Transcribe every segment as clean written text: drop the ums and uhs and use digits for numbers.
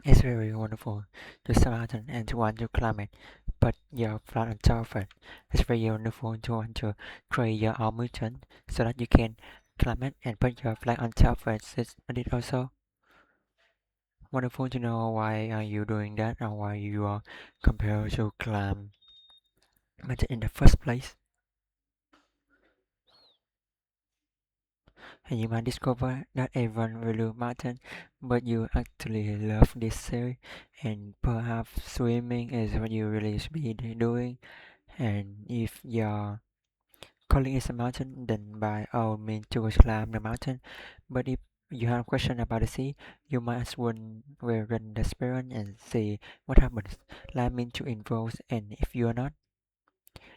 It's very wonderful to start and to want to climb it, but you're flat on top of it. It's very wonderful to want to create your own mountain so that you can climb it and put your flag on top of it. It's it also wonderful to know why are you doing that or why you are compelled to climb mountain in the first place. And you might discover that everyone will do mountain, but you actually love this series, and perhaps swimming is what you really should be doing. And if your calling is a mountain, then by all means to climb the mountain. But if you have a question about the sea, you might as well run the experiment and see what happens. Climbing to involves, and if you are not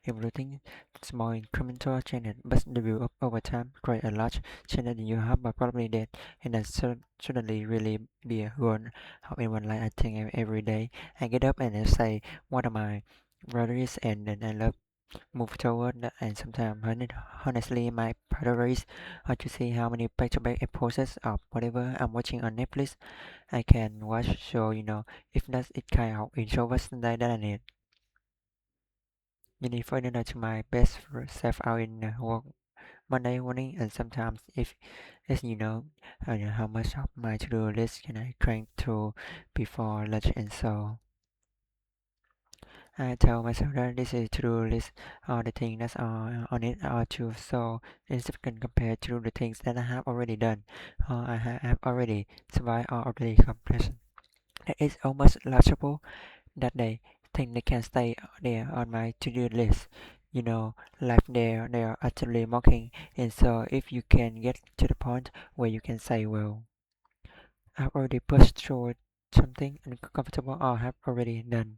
evaluating small incremental changes, but they build up over time, create a large change that you have but probably that, and that suddenly really be a one how in one life I think every day I get up and I say what are my priorities, and then I love move toward that. And sometimes honestly my priorities are to see how many back-to-back episodes of whatever I'm watching on Netflix I can watch, so if that's it kind of introvert that I need. You need for to my best self out in work Monday morning, and sometimes if as how much of my to-do list can I crank through before lunch, and so I tell myself that this is to-do list, the things that are on it are too so insignificant compared to the things that I have already done, have already survived or already accomplished. It is almost laughable that they think they can stay there on my to-do list. Life there, they are utterly mocking, and so if you can get to the point where you can say, well, I've already pushed through something uncomfortable or have already done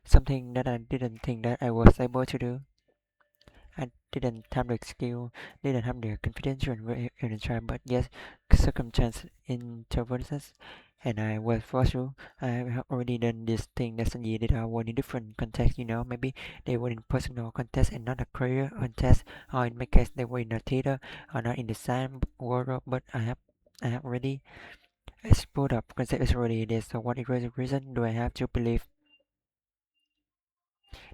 something that I didn't think that I was able to do. I didn't have the skill, didn't have the confidence to even try, but yes, circumstance interventions, and I was forced to. I have already done this thing that that I was in different context. Maybe they were in personal context and not a career context, or in my case, they were in a theater or not in the same world. But I have already explored up concept is already there. So what is the reason do I have to believe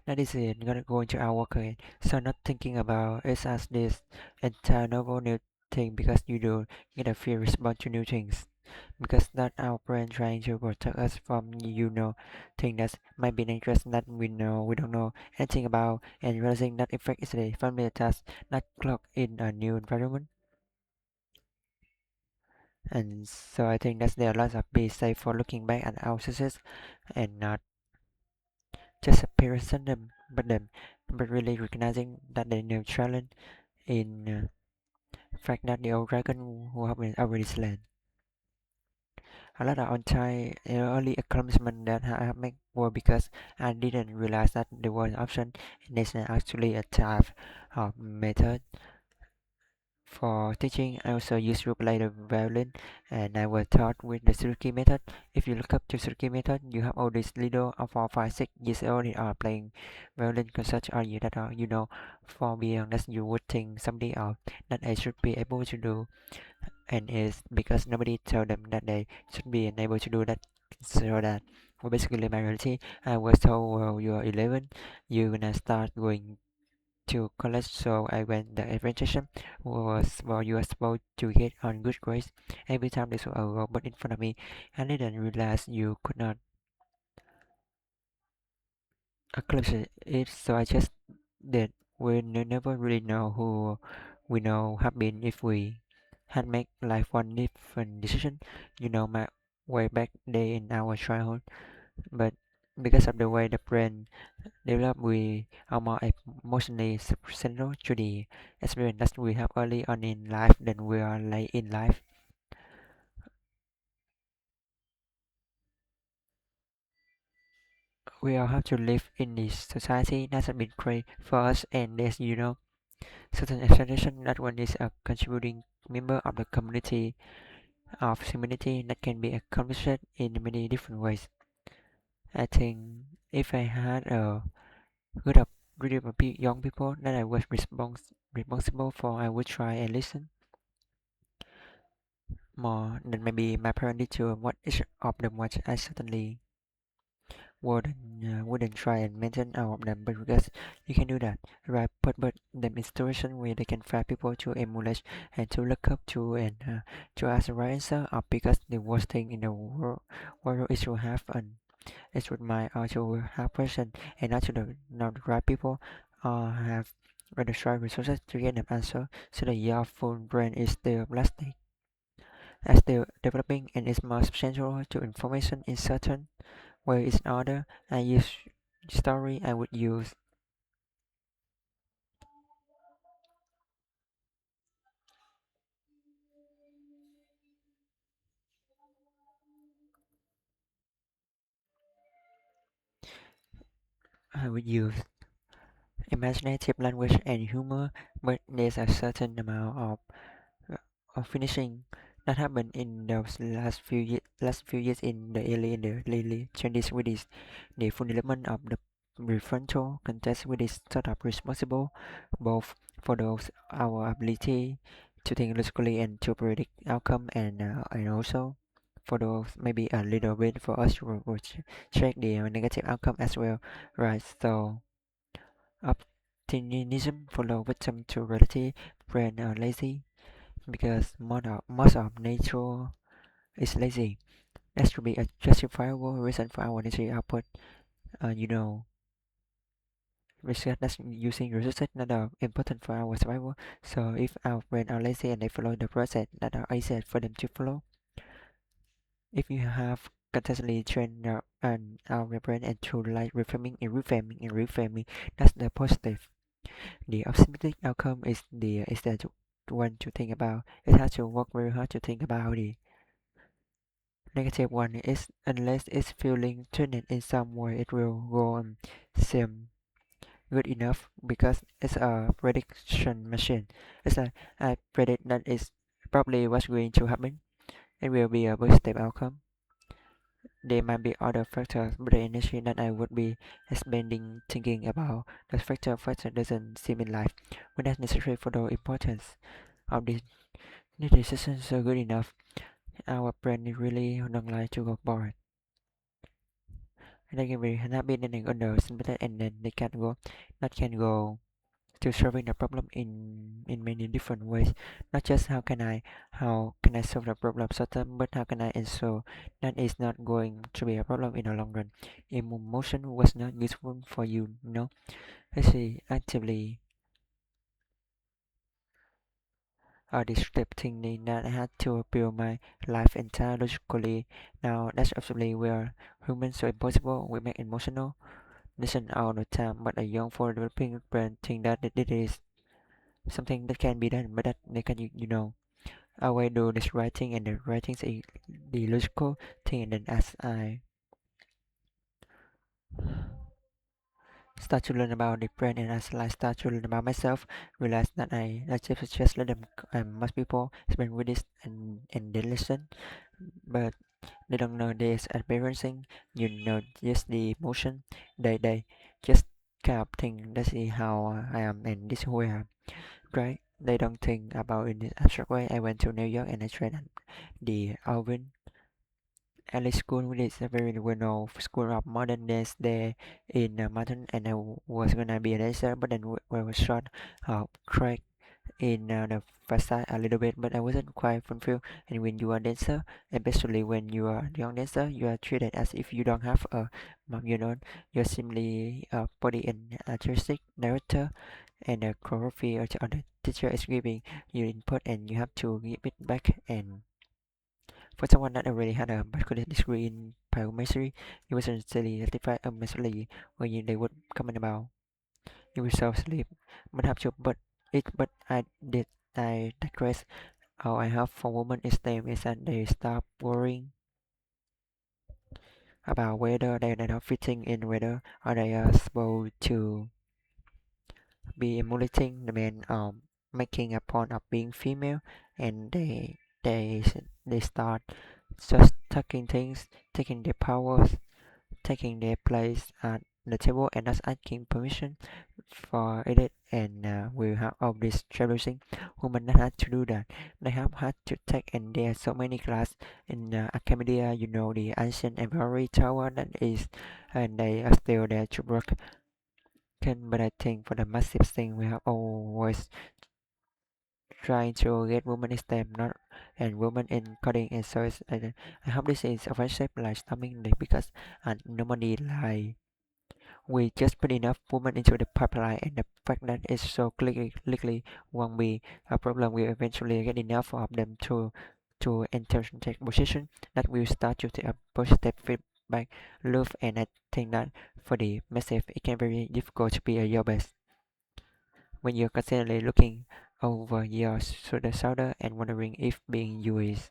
that is it, gonna go into our career. So not thinking about it as this entire novel new thing, because you do get a fear respond to new things. Because that our brain trying to protect us from thing that might be dangerous that we don't know anything about, and realizing that effect is a familiar task not clock in a new environment. And so I think that's there are lots of be safe for looking back at our success, and not just appearance them, but really recognizing that they new challenge in fact that the old dragon who have been already slain. A lot of on time early accomplishment that I have made were because I didn't realize that there was an option, and there's actually a type of method for teaching. I also used to play the violin, and I was taught with the Suzuki method. If you look up to Suzuki method, you have all these little 4, 5, 6 years old that are playing violin concerts, or you that are for beyond that you would think somebody else that I should be able to do, and it's because nobody told them that they should be able to do that. So that well, basically my reality, I was told, well, you're 11, you're gonna start going to college, so I went. The orientation was, well, you are supposed to get on good grades every time there's a robot in front of me. I didn't realize you could not accomplish it, so I just did. We never really know who we know have been if we had made life one different decision, my way back day in our childhood. But because of the way the brain develop, we are more emotionally central to the experience that we have early on in life than we are late in life. We all have to live in this society that has been created for us, and there's certain expectation that one is a contributing member of the community of humanity that can be accomplished in many different ways. I think if I had a group of young people that I was responsible for, I would try and listen more than maybe my parents did to what each of them was. I certainly wouldn't try and maintain all of them, but because you can do that, right? But them institution where they can find people to emulate and to look up to and to ask the right answer, or because the worst thing in the world is to have an is with my to have person and not to the not the right people have rather try resources to get them answer. So the your full brain is still plastic as still developing and is more substantial to information in certain way is in order. I use story I would use imaginative language and humor, but there's a certain amount uh, of finishing that happened in those last few years in the early 20s with this the full development of the prefrontal cortex with this sort of responsible both for those our ability to think logically and to predict outcome and also for those maybe a little bit for us to check the negative outcome as well, right? So optimism follow victim to reality brain are lazy because most of nature is lazy. That should be a justifiable reason for our energy output. You know, research that's using resources that are important for our survival. So if our brain are lazy and they follow the process that are easy for them to follow, if you have continuously trained our brain and to like reframing, that's the positive. The optimistic outcome is the one to think about. It has to work very hard to think about the negative one is unless it's feeling threatened in some way it will go on seem good enough because it's a prediction machine. It's like I predict that is probably what's going to happen. It will be a positive outcome. There might be other factors, but the energy that I would be spending thinking about the factor doesn't seem in life, but that's necessary for the importance of the decisions so good enough. Our brain really don't like to go bored. And they can be happy then they under sympathetic and then they can go that can go to solving the problem in many different ways. Not just how can I solve the problem short term, but how can I ensure that it's not going to be a problem in the long run. Emotion was not useful for you, no. Actually actively destructive thinking that I had to build my life entirely logically. Now that's absolutely where humans so impossible we make emotional listen all the time, but a young for developing brain think that it is something that can be done, but that they can I will do this writing and the writing is the logical thing, and then as I start to learn about the brain and as I start to learn about myself, realize that I just let them most people spend with this and they listen, but they don't know this experiencing, just the emotion, they just kind of think this is how I am and this is who I am. Right? They don't think about in this abstract way. I went to New York and I trained at the Alvin Ellis School, which is a very well-known school of modern dance there in Mountain, and was gonna be a dancer, but then we was short track in the first side a little bit, but I wasn't quite fulfilled. And when you are a dancer, especially when you are a young dancer, you are treated as if you don't have a mom, you're simply a body and artistic director and a choreography or the teacher is giving you input and you have to give it back. And for someone that already had a bachelor's degree in biochemistry, it wasn't necessarily certified immediately when they would comment about you will self sleep but have to but I digress. All I have for women is them is that they stop worrying about whether they're not fitting in, whether are they are supposed to be emulating the man making a point of being female, and they start just taking things, taking their powers, taking their place at the table and not asking permission for it and we have all this challenging women that had to do that. They have had to take, and there are so many class in academia, you know, the ancient ivory tower that is, and they are still there to work. But I think for the massive thing, we have always trying to get women in STEM, not and women in coding and so I hope this is offensive like stopping this because normally like we just put enough women into the pipeline, and the fact that it's so quickly won't be a problem. We eventually get enough of them to enter tech position that will start to take a positive feedback loop, and I think that for the massive it can be very difficult to be a your best when you're constantly looking over your shoulder and wondering if being you is